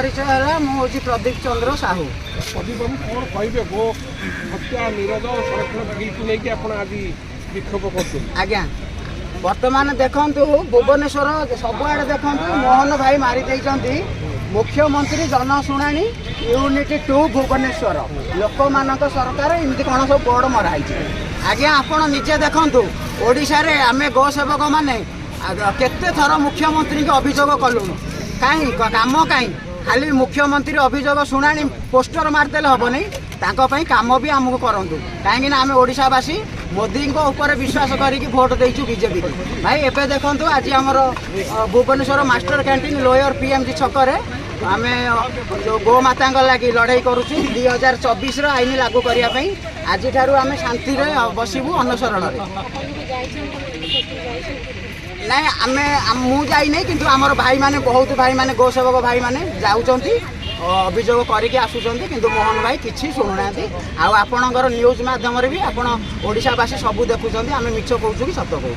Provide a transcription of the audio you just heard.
परिचय है मुझे प्रदीप चंद्र साहू। प्रदीप बाबू कौन कहे गो हत्या निरोध संरक्षण बिल को लेकिन आप आज विक्षोभ कर आज्ञा बर्तमान देखु भुवनेश्वर सबुआड़े देखु मोहन भाई मारी देइचंती मुख्यमंत्री जनशुणाणी यूनिट 2 भुवनेश्वर लोक मानक सरकार इमती कौन सब बोर्ड मराई। आज्ञा आपण निजे देखु ओडिशा रे आमे गो सेवक माने केते थर मुख्यमंत्री के अभियोग कलु कहीं काम कहीं खाली मुख्यमंत्री अभियोग शुणाणी पोस्टर मारदेले हम नहीं काम भी आमको करूँ कहीं आम ओडावासी मोदी ऊपर विश्वास करके भोट देचु बीजेपी की। भाई एवं देखो आज आमर Bhubaneswar master canteen lower PMG छकरे आम जो गोमाता लगी लड़ाई करुचु 2024 आईन लागू करने आज आम शांति बसबू अनशरण नाई आम मुझे नहीं कि आमर भाई माने बहुत भाई माने गो सेवक भाई माने जाऊँगी अभियोग करके आसुँच कि मोहन भाई किसी शुणुना आपणकर न्यूज मध्यम भी आप ओडावासी सब देखुं आम मिछ कहूँ कि सत कहूँ।